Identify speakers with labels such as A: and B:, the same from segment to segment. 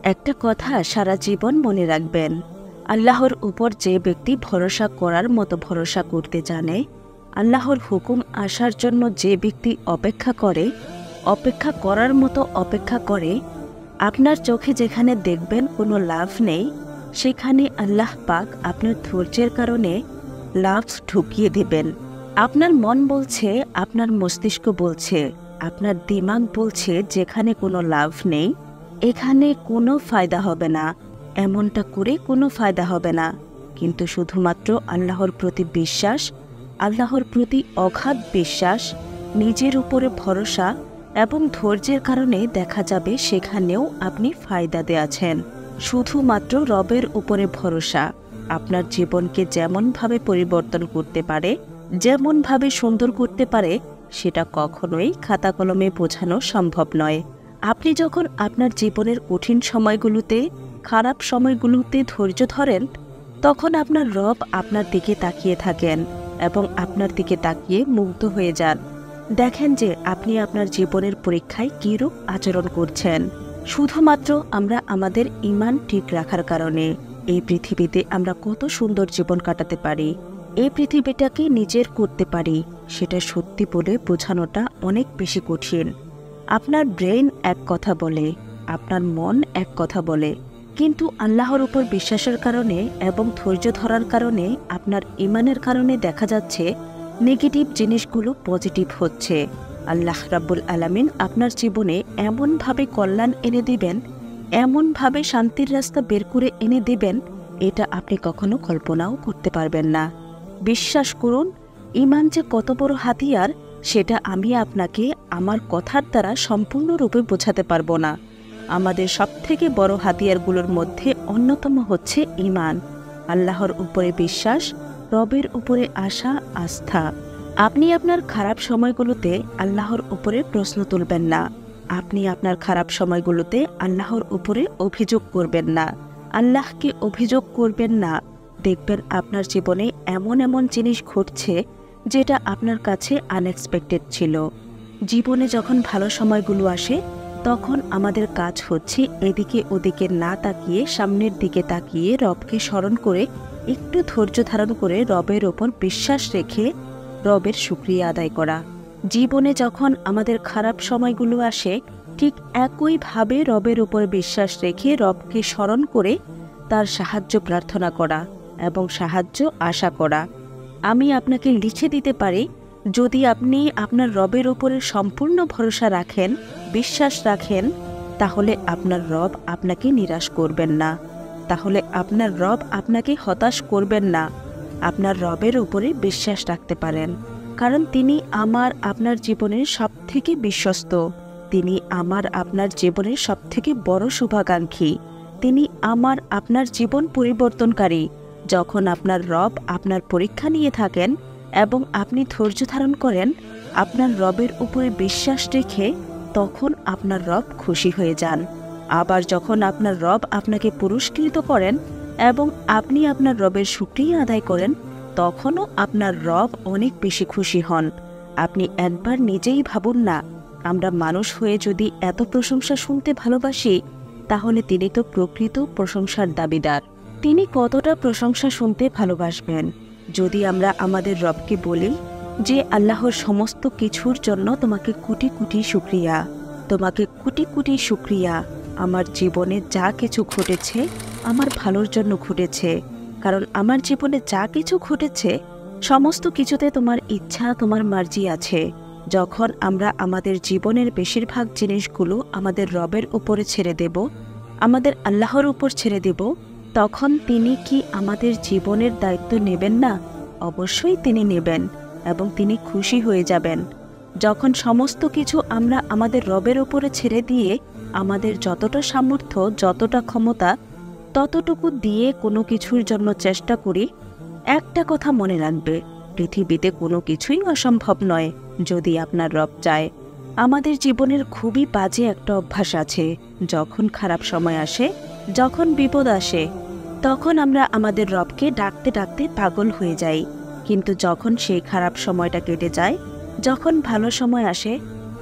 A: একটা কথা সারা জীবন মনে রাখবেন, আল্লাহর উপর যে ব্যক্তি ভরসা করার মতো ভরসা করতে জানে, আল্লাহর হুকুম আসার জন্য যে ব্যক্তি অপেক্ষা করার মতো অপেক্ষা করে, আপনার চোখে যেখানে দেখবেন কোনো লাভ নেই, সেখানে আল্লাহ পাক আপনার ধৈর্যের কারণে লাভ ঢুকিয়ে দেবেন। আপনার মন বলছে, আপনার মস্তিষ্ক বলছে, আপনার দিমাগ বলছে যেখানে কোনো লাভ নেই, এখানে কোনো ফায়দা হবে না, এমনটা করে কোনো ফায়দা হবে না। কিন্তু শুধুমাত্র আল্লাহর প্রতি বিশ্বাস, আল্লাহর প্রতি অগাধ বিশ্বাস, নিজের উপরে ভরসা এবং ধৈর্যের কারণে দেখা যাবে সেখানেও আপনি ফায়দা দেয়াছেন। শুধুমাত্র রবের উপরে ভরসা আপনার জীবনকে যেমনভাবে পরিবর্তন করতে পারে, যেমনভাবে সুন্দর করতে পারে, সেটা কখনোই খাতা কলমে বোঝানো সম্ভব নয়। আপনি যখন আপনার জীবনের কঠিন সময়গুলোতে, খারাপ সময়গুলোতে ধৈর্য ধরেন, তখন আপনার রব আপনার দিকে তাকিয়ে থাকেন এবং আপনার দিকে তাকিয়ে মুগ্ধ হয়ে যান। দেখেন যে আপনি আপনার জীবনের পরীক্ষায় কীরূপ আচরণ করছেন। শুধুমাত্র আমরা আমাদের ঈমান ঠিক রাখার কারণে এই পৃথিবীতে আমরা কত সুন্দর জীবন কাটাতে পারি, এই পৃথিবীটাকে নিজের করতে পারি, সেটা সত্যি বলে বোঝানোটা অনেক বেশি কঠিন। আপনার ব্রেন এক কথা বলে, আপনার মন এক কথা বলে, কিন্তু আল্লাহর উপর বিশ্বাসের কারণে এবং ধৈর্য ধরার কারণে, আপনার ঈমানের কারণে দেখা যাচ্ছে নেগেটিভ জিনিসগুলো পজিটিভ হচ্ছে। আল্লাহ রাব্বুল আলামিন আপনার জীবনে এমনভাবে কল্যাণ এনে দিবেন, এমনভাবে শান্তির রাস্তা বের করে এনে দিবেন, এটা আপনি কখনো কল্পনাও করতে পারবেন না। বিশ্বাস করুন, ঈমান যে কত বড় হাতিয়ার, সেটা আমি আপনাকে আমার কথার দ্বারা সম্পূর্ণরূপে বোঝাতে পারবো না। আমাদের সবথেকে বড় হাতিয়ারগুলোর মধ্যে অন্যতম হচ্ছে ঈমান, আল্লাহর উপরে বিশ্বাস, রবের উপরে আশা, আস্থা। আপনি আপনার খারাপ সময়গুলোতে আল্লাহর উপরে প্রশ্ন তুলবেন না, আপনি আপনার খারাপ সময়গুলোতে আল্লাহর উপরে অভিযোগ করবেন না, আল্লাহকে অভিযোগ করবেন না। দেখবেন আপনার জীবনে এমন এমন জিনিস ঘটছে যেটা আপনার কাছে আনএক্সপেক্টেড ছিল। জীবনে যখন ভালো সময়গুলো আসে, তখন আমাদের কাজ হচ্ছে এদিকে ওদিকে না তাকিয়ে সামনের দিকে তাকিয়ে রবকে স্মরণ করে, একটু ধৈর্য ধারণ করে রবের ওপর বিশ্বাস রেখে রবের শুকরিয়া আদায় করা। জীবনে যখন আমাদের খারাপ সময়গুলো আসে, ঠিক একইভাবে রবের উপর বিশ্বাস রেখে রবকে স্মরণ করে তার সাহায্য প্রার্থনা করা এবং সাহায্য আশা করা। আমি আপনাকে লিখে দিতে পারি, যদি আপনি আপনার রবের উপরে সম্পূর্ণ ভরসা রাখেন, বিশ্বাস রাখেন, তাহলে আপনার রব আপনাকে নিরাশ করবেন না, তাহলে আপনার রব আপনাকে হতাশ করবেন না। আপনার রবের উপরে বিশ্বাস রাখতে পারেন, কারণ তিনি আপনার জীবনের সবথেকে বিশ্বস্ত, তিনি আপনার জীবনের সবথেকে বড় শুভাকাঙ্ক্ষী, তিনি আপনার জীবন পরিবর্তনকারী। যখন আপনার রব আপনার পরীক্ষা নিয়ে থাকেন এবং আপনি ধৈর্য ধারণ করেন আপনার রবের উপরে বিশ্বাস রেখে, তখন আপনার রব খুশি হয়ে যান। আবার যখন আপনার রব আপনাকে পুরস্কৃত করেন এবং আপনি আপনার রবের শুকরিয়া আদায় করেন, তখনও আপনার রব অনেক বেশি খুশি হন। আপনি একবার নিজেই ভাবুন না, আমরা মানুষ হয়ে যদি এত প্রশংসা শুনতে ভালোবাসি, তাহলে তিনি তো প্রকৃত প্রশংসার দাবিদার। তিনি কতটা প্রশংসা শুনতে ভালোবাসবেন যদি আমরা আমাদের রবকে বলি যে আল্লাহর সমস্ত কিছুর জন্য তোমাকে কোটি কোটি শুকরিয়া, তোমাকে কোটি কোটি শুকরিয়া। আমার জীবনে যা কিছু ঘটেছে আমার ভালোর জন্য ঘটেছে, কারণ আমার জীবনে যা কিছু ঘটেছে সমস্ত কিছুতে তোমার ইচ্ছা, তোমার মার্জি আছে। যখন আমরা আমাদের জীবনের বেশিরভাগ জিনিসগুলো আমাদের রবের উপরে ছেড়ে দেব, আমাদের আল্লাহর উপর ছেড়ে দেব, তখন তিনি কি আমাদের জীবনের দায়িত্ব নেবেন না? অবশ্যই তিনি নেবেন এবং তিনি খুশি হয়ে যাবেন। যখন সমস্ত কিছু আমরা আমাদের রবের উপরে ছেড়ে দিয়ে আমাদের যতটা সামর্থ্য, যতটা ক্ষমতা, ততটুকু দিয়ে কোনো কিছুর জন্য চেষ্টা করি, একটা কথা মনে রাখবে, পৃথিবীতে কোনো কিছুই অসম্ভব নয় যদি আপনার রব চায়। আমাদের জীবনের খুবই বাজে একটা অভ্যাস আছে, যখন খারাপ সময় আসে, যখন বিপদ আসে, তখন আমরা আমাদের রবকে ডাকতে ডাকতে পাগল হয়ে যাই। কিন্তু যখন সেই খারাপ সময়টা কেটে যায়, যখন ভালো সময় আসে,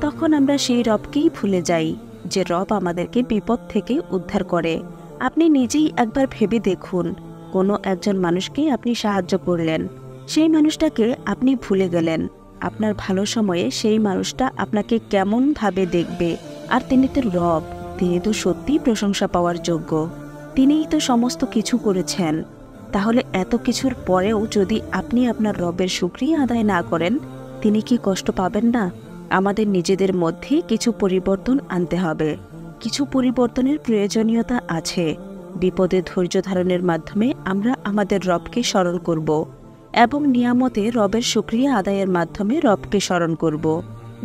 A: তখন আমরা সেই রবকেই ভুলে যাই। যে রব আমাদেরকে বিপদ থেকে উদ্ধার করে। আপনি নিজেই একবার ভেবে দেখুন, কোনো একজন মানুষকে আপনি সাহায্য করলেন, সেই মানুষটাকে আপনি ভুলে গেলেন। আপনার ভালো সময়ে সেই মানুষটা আপনাকে কেমনভাবে দেখবে। আর তিনি তো রব, তিনি তো সত্যিই প্রশংসা পাওয়ার যোগ্য। তিনিই তো সমস্ত কিছু করেছেন। তাহলে এত কিছুর পরেও যদি আপনি আপনার রবের শুকরিয়া আদায় না করেন, তিনি কি কষ্ট পাবেন না? আমাদের নিজেদের মধ্যে কিছু পরিবর্তন আনতে হবে। কিছু পরিবর্তনের প্রয়োজনীয়তা আছে। বিপদে ধৈর্য ধারণের মাধ্যমে আমরা আমাদের রবকে স্মরণ করব এবং নিয়ামতে রবের শুকরিয়া আদায়ের মাধ্যমে রবকে স্মরণ করব।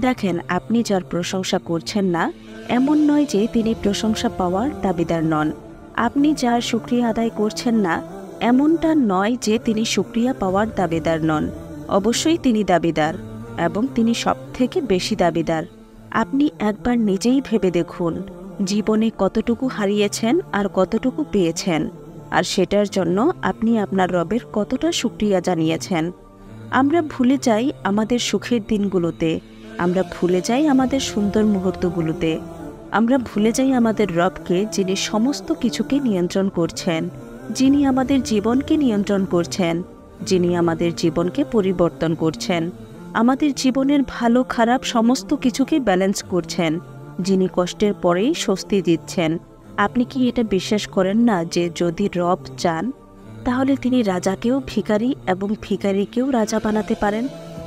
A: দেখেন, আপনি যার প্রশংসা করছেন না, এমন নয় যে তিনি প্রশংসা পাওয়ার দাবিদার নন। আপনি যার শুকরিয়া আদায় করছেন না, এমনটা নয় যে তিনি শুকরিয়া পাওয়ার দাবিদার নন। অবশ্যই তিনি দাবিদার, এবং তিনি সবথেকে বেশি দাবিদার। আপনি একবার নিজেই ভেবে দেখুন, জীবনে কতটুকু হারিয়েছেন আর কতটুকু পেয়েছেন, আর সেটার জন্য আপনি আপনার রবের কতটা শুকরিয়া জানিয়েছেন। আমরা ভুলে যাই আমাদের সুখের দিনগুলোতে, আমরা ভুলে যাই আমাদের সুন্দর মুহূর্তগুলোতে, আমরা ভুলে যাই আমাদের রবকে, যিনি সমস্ত কিছুকে নিয়ন্ত্রণ করছেন, যিনি আমাদের জীবনকে নিয়ন্ত্রণ করছেন, যিনি আমাদের জীবনকে পরিবর্তন করছেন, আমাদের জীবনের ভালো খারাপ সমস্ত কিছুকে ব্যালেন্স করছেন, যিনি কষ্টের পরেই স্বস্তি দিচ্ছেন। আপনি কি এটা বিশ্বাস করেন না যে যদি রব চান, তাহলে তিনি রাজাকেও ভিখারি এবং ভিখারিকেও রাজা বানাতে পারেন?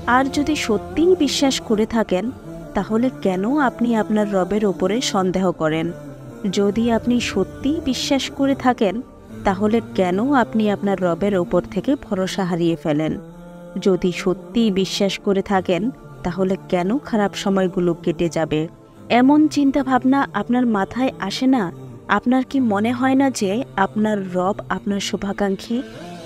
A: আর যদি সত্যিই বিশ্বাস করে থাকেন, তাহলে কেন আপনি আপনার রবের ওপরে সন্দেহ করেন? যদি আপনি সত্যিই বিশ্বাস করে থাকেন, তাহলে কেন আপনি আপনার রবের ওপর থেকে ভরসা হারিয়ে ফেলেন? যদি সত্যিই বিশ্বাস করে থাকেন, তাহলে কেন খারাপ সময়গুলো কেটে যাবে? এমন চিন্তা ভাবনা আপনার মাথায় আসে না? আপনার কি মনে হয় না যে আপনার রব আপনার শুভাকাঙ্ক্ষী?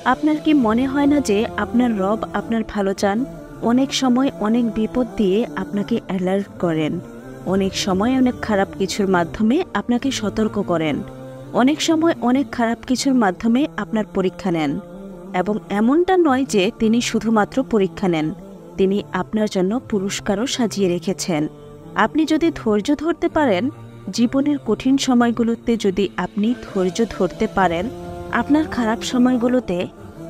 A: আপনার কি মনে হয় না যে আপনার রব আপনার ভালো চান? অনেক সময় অনেক বিপদ দিয়ে আপনাকে অ্যালার্ট করেন, অনেক সময় অনেক খারাপ কিছুর মাধ্যমে আপনাকে সতর্ক করেন, অনেক সময় অনেক খারাপ কিছুর মাধ্যমে আপনার পরীক্ষা নেন। এবং এমনটা নয় যে তিনি শুধুমাত্র পরীক্ষা নেন, তিনি আপনার জন্য পুরস্কারও সাজিয়ে রেখেছেন। আপনি যদি ধৈর্য ধরতে পারেন, জীবনের কঠিন সময়গুলোতে যদি আপনি ধৈর্য ধরতে পারেন আপনার খারাপ সময়গুলোতে,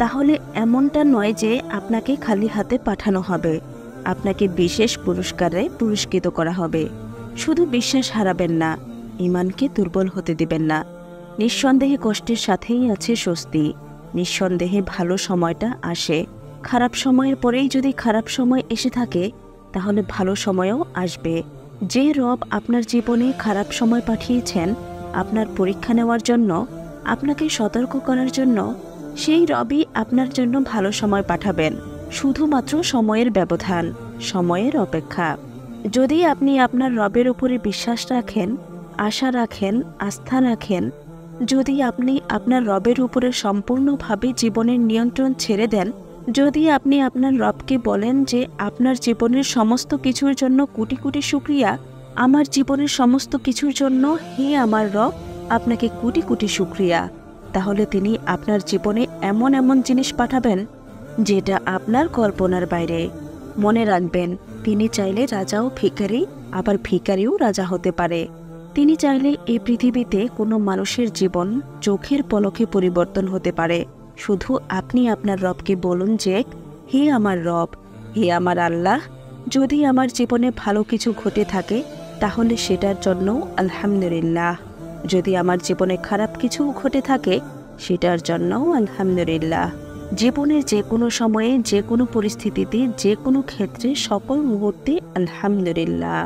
A: তাহলে এমনটা নয় যে আপনাকে খালি হাতে পাঠানো হবে, আপনাকে বিশেষ পুরস্কারে পুরস্কৃত করা হবে। শুধু বিশ্বাস হারাবেন না, ঈমানকে দুর্বল হতে দিবেন না। নিঃসন্দেহে কষ্টের সাথেই আছে স্বস্তি, নিঃসন্দেহে ভালো সময়টা আসে। খারাপ সময়ের পরেই যদি খারাপ সময় এসে থাকে, তাহলে ভালো সময়ও আসবে। যে রব আপনার জীবনে খারাপ সময় পাঠিয়েছেন আপনার পরীক্ষা নেওয়ার জন্য, আপনাকে সতর্ক করার জন্য, সেই রবই আপনার জন্য ভালো সময় পাঠাবেন। শুধুমাত্র সময়ের ব্যবধান, সময়ের অপেক্ষা। যদি আপনি আপনার রবের উপরে বিশ্বাস রাখেন, আশা রাখেন, আস্থা রাখেন, যদি আপনি আপনার রবের উপরে সম্পূর্ণভাবে জীবনের নিয়ন্ত্রণ ছেড়ে দেন, যদি আপনি আপনার রবকে বলেন যে আপনার জীবনের সমস্ত কিছুর জন্য কোটি কোটি শুকরিয়া, আমার জীবনের সমস্ত কিছুর জন্য হে আমার রব আপনাকে কোটি কোটি শুকরিয়া, তাহলে তিনি আপনার জীবনে এমন এমন জিনিস পাঠাবেন যেটা আপনার কল্পনার বাইরে। মনে রাখবেন, তিনি চাইলে রাজাও ভিখারি, আবার ভিখারিও রাজা হতে পারে। তিনি চাইলে এই পৃথিবীতে কোনো মানুষের জীবন চোখের পলকে পরিবর্তন হতে পারে। শুধু আপনি আপনার রবকে বলুন যে হে আমার রব, হে আমার আল্লাহ, যদি আমার জীবনে ভালো কিছু ঘটে থাকে তাহলে সেটার জন্য আলহামদুলিল্লাহ, যদি আমার জীবনে খারাপ কিছু ঘটে থাকে সেটার জন্যও আলহামদুলিল্লাহ। জীবনের যে কোনো সময়ে, যে কোনো পরিস্থিতিতে, যে কোনো ক্ষেত্রে, সকল মুহূর্তে আলহামদুলিল্লাহ।